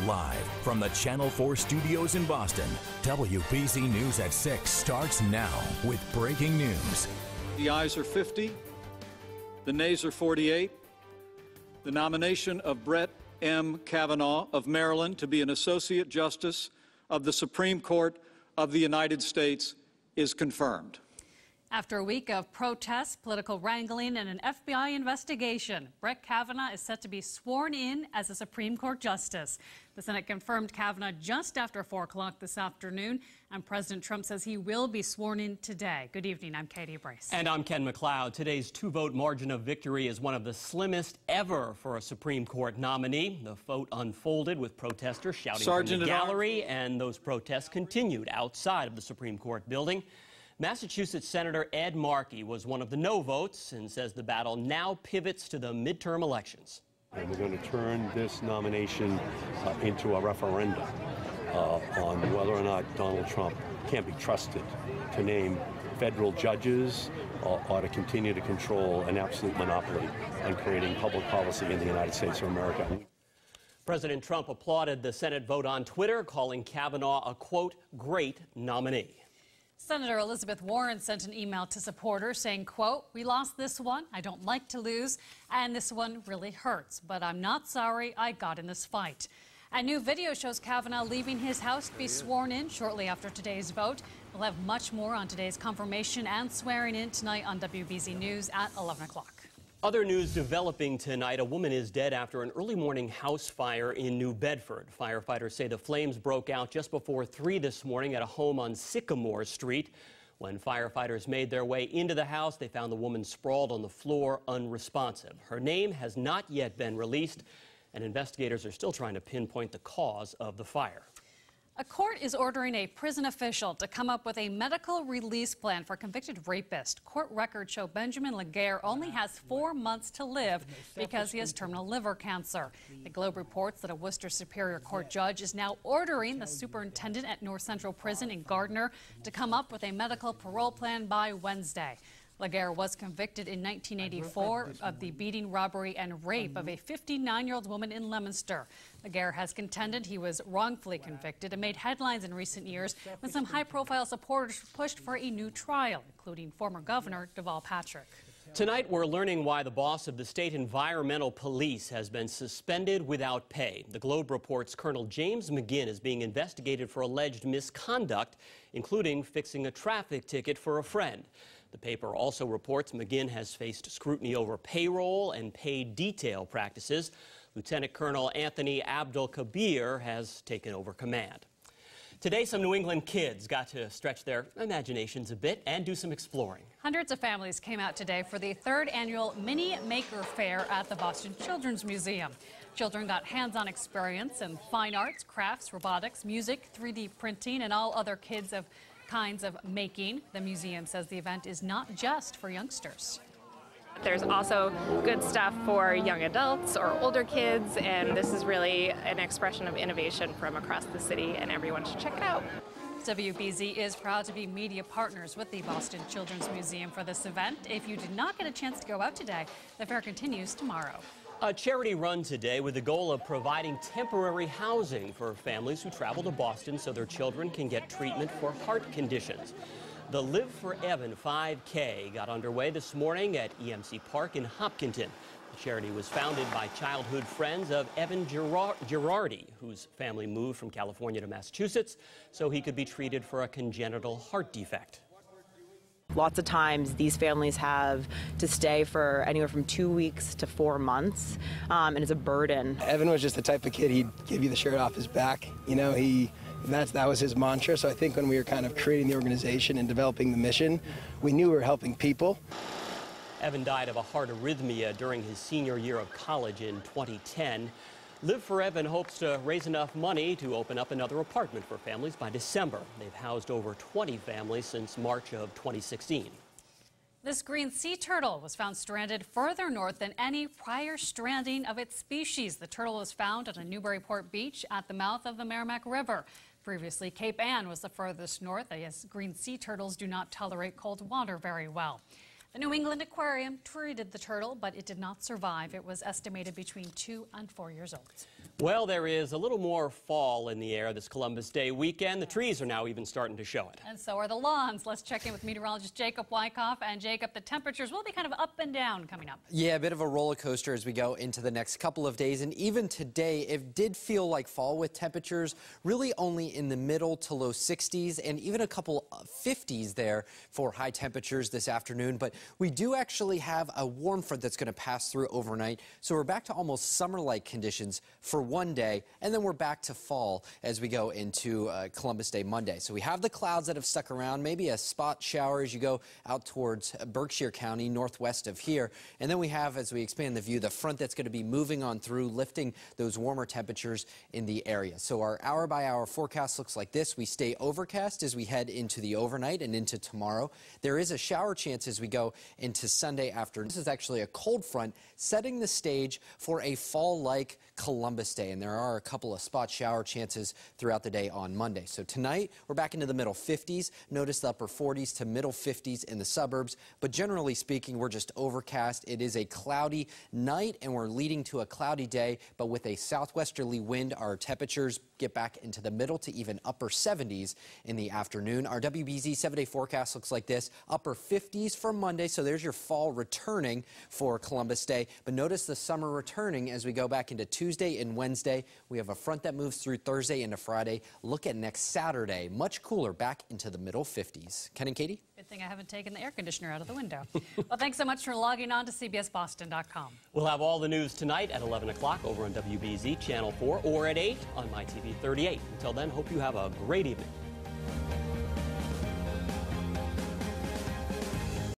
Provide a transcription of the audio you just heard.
Live from the Channel 4 studios in Boston, WBZ News at 6 starts now with breaking news. The ayes are 50. The nays are 48. The nomination of Brett M. Kavanaugh of Maryland to be an Associate Justice of the Supreme Court of the United States is confirmed. After a week of protests, political wrangling, and an FBI investigation, Brett Kavanaugh is set to be sworn in as a Supreme Court Justice. The Senate confirmed Kavanaugh just after 4 o'clock this afternoon, and President Trump says he will be sworn in today. Good evening. I'm Katie Bryce. And I'm Ken MacLeod. Today's 2-vote margin of victory is one of the slimmest ever for a Supreme Court nominee. The vote unfolded with protesters shouting from the gallery, and those protests continued outside of the Supreme Court building. Massachusetts Senator Ed Markey was one of the no votes and says the battle now pivots to the midterm elections. And we're going to turn this nomination into a referendum on whether or not Donald Trump can be trusted to name federal judges or to continue to control an absolute monopoly on creating public policy in the United States of America. President Trump applauded the Senate vote on Twitter, calling Kavanaugh a, quote, great nominee. Senator Elizabeth Warren sent an email to supporters saying, quote, "We lost this one. I don't like to lose, and this one really hurts, but I'm not sorry I got in this fight." A new video shows Kavanaugh leaving his house to be sworn in shortly after today's vote. We'll have much more on today's confirmation and swearing in tonight on WBZ News at 11 o'clock. Other news developing tonight. A woman is dead after an early morning house fire in New Bedford. Firefighters say the flames broke out just before 3 this morning at a home on Sycamore Street. When firefighters made their way into the house, they found the woman sprawled on the floor, unresponsive. Her name has not yet been released, and investigators are still trying to pinpoint the cause of the fire. A court is ordering a prison official to come up with a medical release plan for a convicted rapist. Court records show Benjamin Laguerre only has 4 months to live because he has terminal liver cancer. The Globe reports that a Worcester Superior Court judge is now ordering the superintendent at North Central Prison in Gardner to come up with a medical parole plan by Wednesday. Laguerre was convicted in 1984 of the beating, robbery, and rape of a 59-year-old woman in Leominster. Laguerre has contended he was wrongfully convicted and made headlines in recent years when some high-profile supporters pushed for a new trial, including former Governor Deval Patrick. Tonight, we're learning why the boss of the state environmental police has been suspended without pay. The Globe reports Colonel James McGinn is being investigated for alleged misconduct, including fixing a traffic ticket for a friend. The paper also reports McGinn has faced scrutiny over payroll and pay detail practices. Lieutenant Colonel Anthony Abdul-Kabir has taken over command. Today, some New England kids got to stretch their imaginations a bit and do some exploring. Hundreds of families came out today for the 3rd annual Mini Maker Fair at the Boston Children's Museum. Children got hands-on experience in fine arts, crafts, robotics, music, 3D printing, and all other kinds of making. The museum says the event is not just for youngsters. There's also good stuff for young adults or older kids, and this is really an expression of innovation from across the city, and everyone should check it out. WBZ is proud to be media partners with the Boston Children's Museum for this event. If you did not get a chance to go out today, the fair continues tomorrow. A charity run today with the goal of providing temporary housing for families who travel to Boston so their children can get treatment for heart conditions. The Live for Evan 5K got underway this morning at EMC Park in Hopkinton. The charity was founded by childhood friends of Evan Girardi, whose family moved from California to Massachusetts so he could be treated for a congenital heart defect. Lots of times these families have to stay for anywhere from 2 weeks to 4 months, and it's a burden. Evan was just the type of kid, he'd give you the shirt off his back. You know, that was his mantra. So I think when we were kind of creating the organization and developing the mission, we knew we were helping people. Evan died of a heart arrhythmia during his senior year of college in 2010. Live for Evan hopes to raise enough money to open up another apartment for families by December. They've housed over 20 families since March of 2016. This green sea turtle was found stranded further north than any prior stranding of its species. The turtle was found on a Newburyport beach at the mouth of the Merrimack River. Previously, Cape Ann was the furthest north, as green sea turtles do not tolerate cold water very well. The New England Aquarium treated the turtle, but it did not survive. It was estimated between 2 and 4 years old. Well, there is a little more fall in the air this Columbus Day weekend. The trees are now even starting to show it. And so are the lawns. Let's check in with meteorologist Jacob Wycoff. And Jacob, the temperatures will be kind of up and down coming up. Yeah, a bit of a roller coaster as we go into the next couple of days. And even today, it did feel like fall with temperatures really only in the middle to low 60s and even a couple of 50s there for high temperatures this afternoon. But we do actually have a warm front that's going to pass through overnight. So we're back to almost summer-like conditions for one day, and then we're back to fall as we go into Columbus Day Monday. So we have the clouds that have stuck around, maybe a spot shower as you go out towards Berkshire County, northwest of here. And then we have, as we expand the view, the front that's going to be moving on through, lifting those warmer temperatures in the area. So our hour-by-hour forecast looks like this. We stay overcast as we head into the overnight and into tomorrow. There is a shower chance as we go into Sunday afternoon. This is actually a cold front setting the stage for a fall-like Columbus Day, and there are a couple of spot shower chances throughout the day on Monday. So tonight, we're back into the middle 50s. Notice the upper 40s to middle 50s in the suburbs. But generally speaking, we're just overcast. It is a cloudy night, and we're leading to a cloudy day. But with a southwesterly wind, our temperatures get back into the middle to even upper 70s in the afternoon. Our WBZ 7-day forecast looks like this. Upper 50s for Monday, so there's your fall returning for Columbus Day. But notice the summer returning as we go back into Tuesday and Wednesday. We have a front that moves through Thursday into Friday. Look at next Saturday, much cooler, back into the middle 50s. Ken and Katie? Good thing I haven't taken the air conditioner out of the window. Well, thanks so much for logging on to CBSBoston.com. We'll have all the news tonight at 11 o'clock over on WBZ Channel 4 or at 8 on MyTV 38. Until then, hope you have a great evening.